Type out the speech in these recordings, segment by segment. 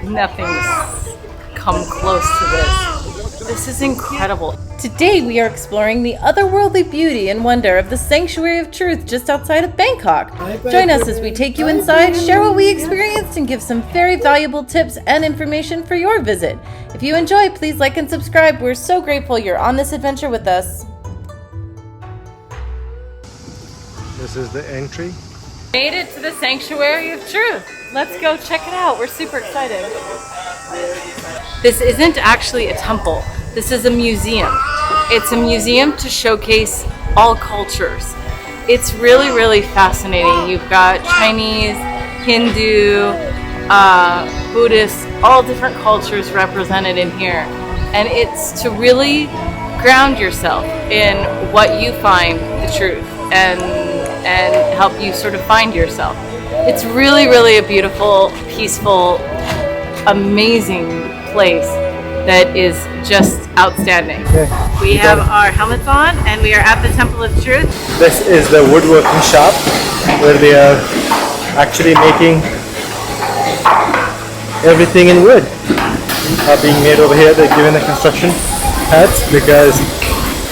Nothing's come close to this. This is incredible. Today we are exploring the otherworldly beauty and wonder of the Sanctuary of Truth just outside of Bangkok. Join us as we take you inside, share what we experienced, and give some very valuable tips and information for your visit. If you enjoy, please like and subscribe. We're so grateful you're on this adventure with us. This is the entry. Made it to the Sanctuary of Truth. Let's go check it out. We're super excited. This isn't actually a temple. This is a museum. It's a museum to showcase all cultures. It's really, really fascinating. You've got Chinese, Hindu, Buddhist, all different cultures represented in here. And it's to really ground yourself in what you find the truth and help you sort of find yourself. It's really, really a beautiful, peaceful, amazing place that is just outstanding. Okay. We have our helmets on and we are at the Temple of Truth. This is the woodworking shop where they are actually making everything in wood. Being made over here. They're given the construction hats because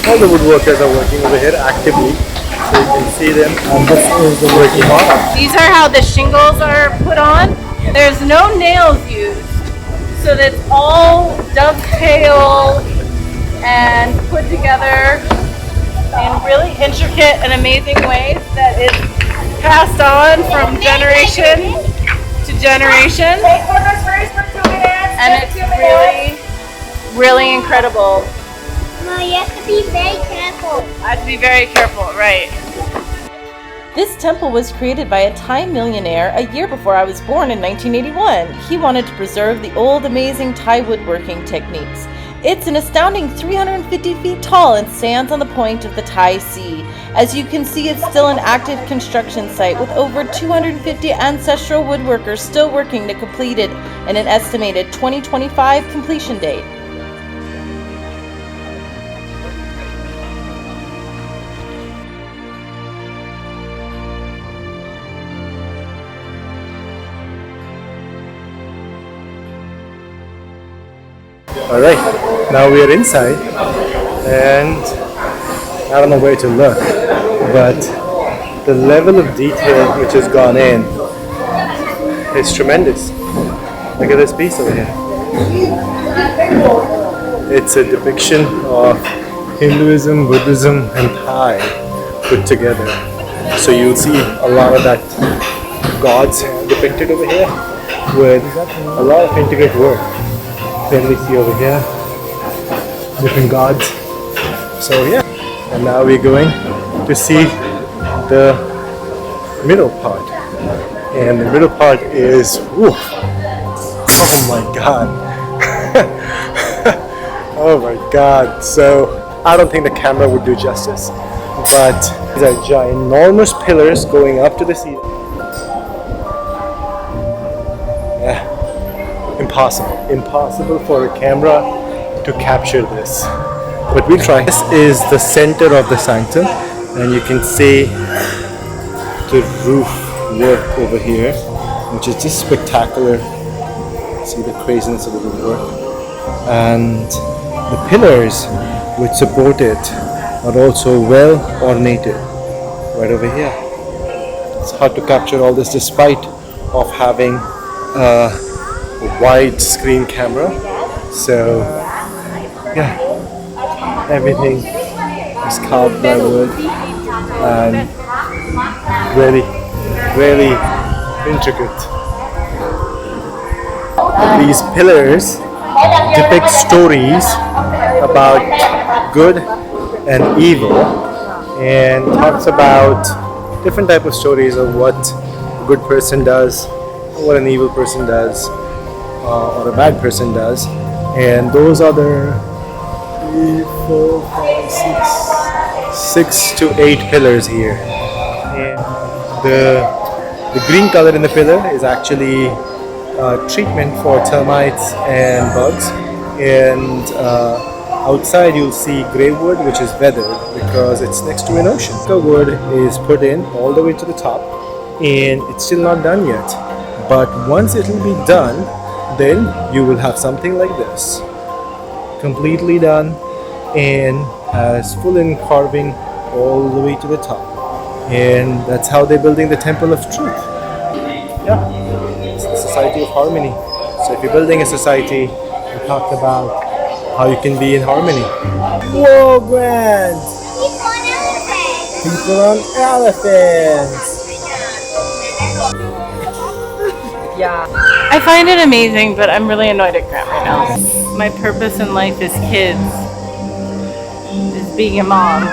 all the woodworkers are working over here actively. So you can see them, and this is the working hall. These are how the shingles are put on. There's no nails used, so that's all dovetail and put together in really intricate and amazing ways that it's passed on from generation to generation. And it's really, really incredible. No, you have to be very careful. I have to be very careful, right. This temple was created by a Thai millionaire a year before I was born in 1981. He wanted to preserve the old amazing Thai woodworking techniques. It's an astounding 350 feet tall and stands on the point of the Thai Sea. As you can see, it's still an active construction site with over 250 ancestral woodworkers still working to complete it in an estimated 2025 completion date. Alright, now we are inside and I don't know where to look, but the level of detail which has gone in is tremendous. Look at this piece over here. It's a depiction of Hinduism, Buddhism and Thai put together. So you'll see a lot of that gods depicted over here with a lot of intricate work. Then we see over here different gods. So yeah, and now we're going to see the middle part, and the middle part is oh my god. Oh my god. So I don't think the camera would do justice, but these are ginormous pillars going up to the sea. Yeah. Impossible for a camera to capture this, but we'll try. This is the center of the sanctum, and you can see the roof work over here, which is just spectacular. See the craziness of the woodwork, and the pillars which support it are also well ornated right over here. It's hard to capture all this despite of having a wide screen camera. So yeah, everything is carved by wood and very, very intricate. These pillars depict stories about good and evil, and talks about different type of stories of what a good person does, what an evil person does, or a bad person does. And those are the 3, 4, 5, 6 to 8 pillars here. And the green color in the pillar is actually treatment for termites and bugs. And outside you'll see grey wood, which is weathered because it's next to an ocean. The wood is put in all the way to the top, and it's still not done yet. But once it will be done, then you will have something like this, completely done and has full in carving all the way to the top. And that's how they're building the Temple of Truth. Yeah, it's the Society of Harmony. So if you're building a society, we talked about how you can be in harmony. Whoa, Grant! People on elephants! Yeah. I find it amazing, but I'm really annoyed at Grant right now. My purpose in life is kids. Is being a mom.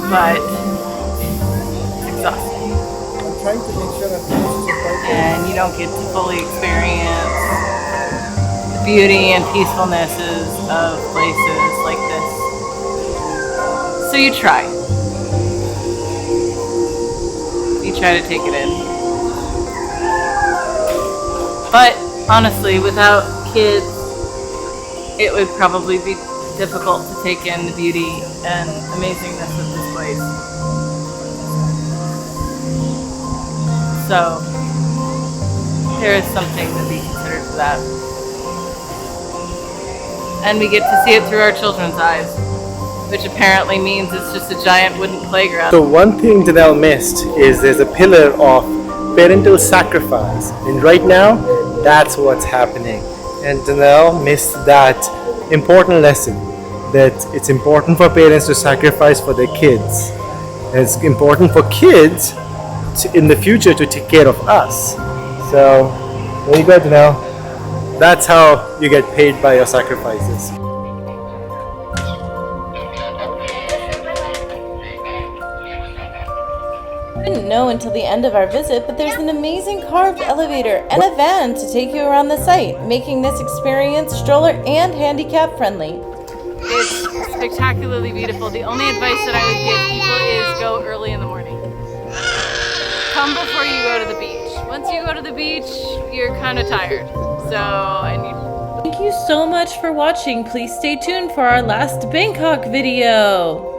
But it's exhausting. I'm trying to make sure that And you don't get to fully experience the beauty and peacefulnesses of places like this. So you try. You try to take it in. But honestly, without kids, it would probably be difficult to take in the beauty and amazingness of this place. So there is something to be considered for that. And we get to see it through our children's eyes, which apparently means it's just a giant wooden playground. So one thing Danelle missed is there's a pillar of parental sacrifice, and right now that's what's happening. And Danelle missed that important lesson, that it's important for parents to sacrifice for their kids. And it's important for kids in the future to take care of us. So there you go, Danelle. That's how you get paid by your sacrifices. I didn't know until the end of our visit, but there's an amazing carved elevator and a van to take you around the site, making this experience stroller and handicap friendly. It's spectacularly beautiful. The only advice that I would give people is go early in the morning. Come before you go to the beach. Once you go to the beach, you're kind of tired. Thank you so much for watching. Please stay tuned for our last Bangkok video.